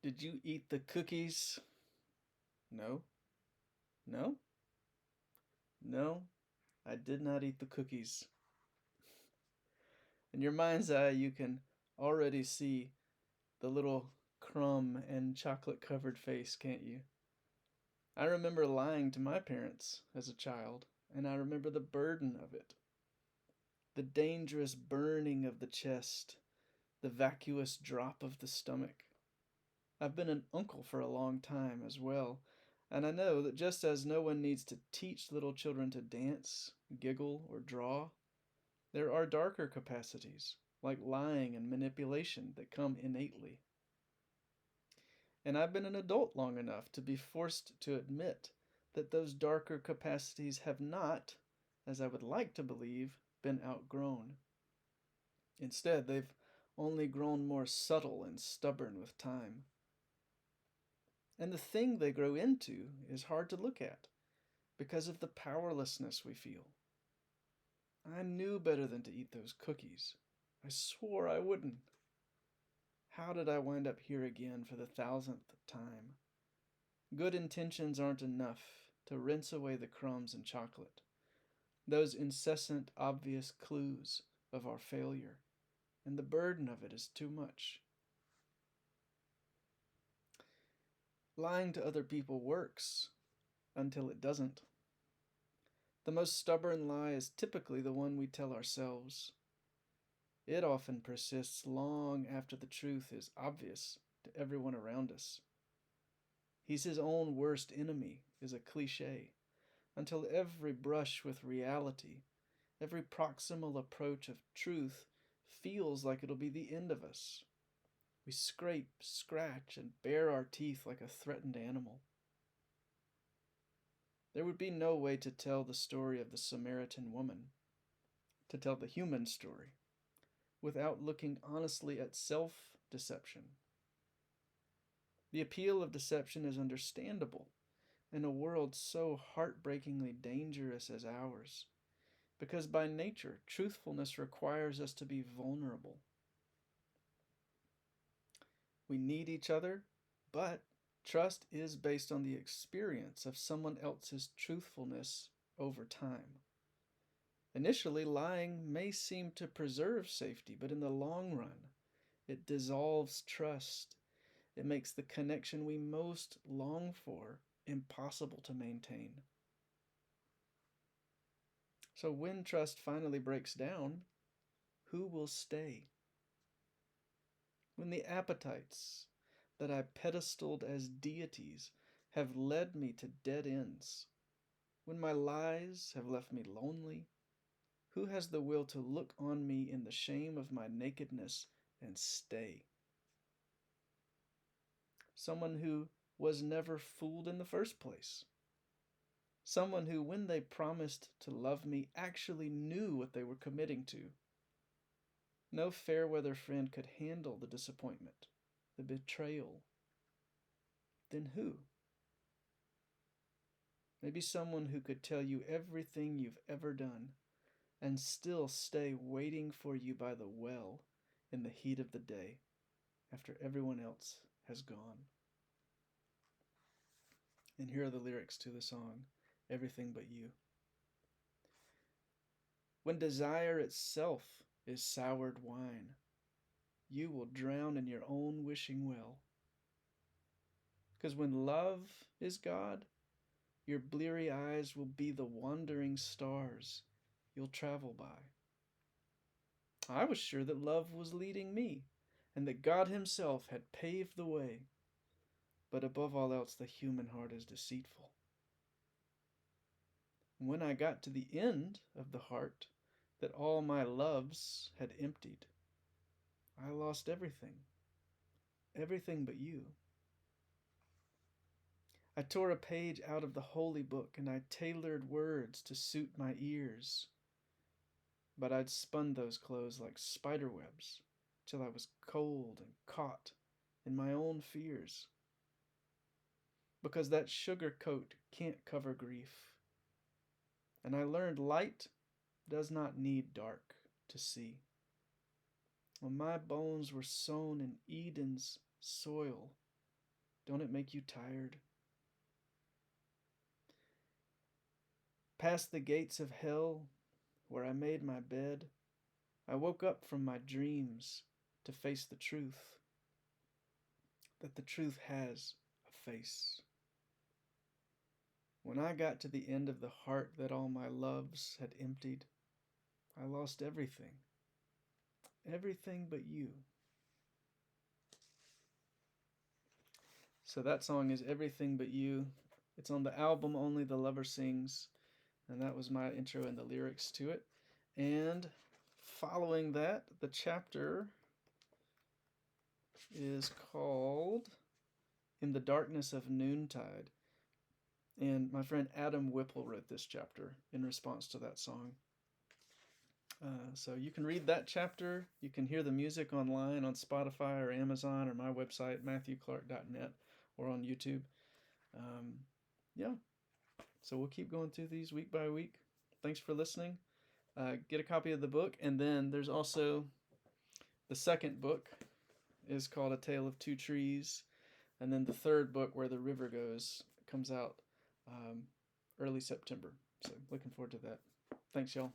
Did you eat the cookies? No. No? No, I did not eat the cookies. In your mind's eye, you can already see the little crumb and chocolate covered face, can't you? I remember lying to my parents as a child, and I remember the burden of it. The dangerous burning of the chest, the vacuous drop of the stomach. I've been an uncle for a long time as well, and I know that just as no one needs to teach little children to dance, giggle, or draw, there are darker capacities, like lying and manipulation, that come innately. And I've been an adult long enough to be forced to admit that those darker capacities have not, as I would like to believe, been outgrown. Instead, they've only grown more subtle and stubborn with time. And the thing they grow into is hard to look at because of the powerlessness we feel. I knew better than to eat those cookies. I swore I wouldn't. How did I wind up here again for the 1000th time? Good intentions aren't enough to rinse away the crumbs and chocolate, those incessant, obvious clues of our failure, and the burden of it is too much. Lying to other people works until it doesn't. The most stubborn lie is typically the one we tell ourselves. It often persists long after the truth is obvious to everyone around us. He's his own worst enemy is a cliche, until every brush with reality, every proximal approach of truth feels like it'll be the end of us. We scrape, scratch, and bare our teeth like a threatened animal. There would be no way to tell the story of the Samaritan woman, to tell the human story, without looking honestly at self-deception. The appeal of deception is understandable in a world so heartbreakingly dangerous as ours, because by nature, truthfulness requires us to be vulnerable. We need each other, but trust is based on the experience of someone else's truthfulness over time. Initially, lying may seem to preserve safety, but in the long run, it dissolves trust. It makes the connection we most long for impossible to maintain. So when trust finally breaks down, who will stay? When the appetites that I pedestaled as deities have led me to dead ends, when my lies have left me lonely, who has the will to look on me in the shame of my nakedness and stay? Someone who was never fooled in the first place. Someone who, when they promised to love me, actually knew what they were committing to. No fair weather friend could handle the disappointment, the betrayal. Then who? Maybe someone who could tell you everything you've ever done and still stay waiting for you by the well in the heat of the day after everyone else has gone. And here are the lyrics to the song, Everything But You. When desire itself is soured wine, you will drown in your own wishing well. 'Cause when love is God, your bleary eyes will be the wandering stars you'll travel by. I was sure that love was leading me, and that God himself had paved the way. But above all else, the human heart is deceitful. And when I got to the end of the heart that all my loves had emptied, I lost everything, everything but you. I tore a page out of the holy book and I tailored words to suit my ears. But I'd spun those clothes like spider webs till I was cold and caught in my own fears. Because that sugar coat can't cover grief. And I learned light does not need dark to see. When my bones were sown in Eden's soil, Don't it make you tired? Past the gates of hell, where I made my bed, I woke up from my dreams to face the truth, that the truth has a face. When I got to the end of the heart that all my loves had emptied, I lost everything, everything but you. So that song is Everything But You. It's on the album Only the Lover Sings, and that was my intro and the lyrics to it. And following that, the chapter is called In the Darkness of Noontide. And my friend Adam Whipple wrote this chapter in response to that song. So you can read that chapter. You can hear the music online on Spotify or Amazon or my website, matthewclark.net, or on YouTube. Yeah. So we'll keep going through these week by week. Thanks for listening. Get a copy of the book. And then there's also the second book is called A Tale of Two Trees. And then the third book, Where the River Goes, comes out early September. So looking forward to that. Thanks, y'all.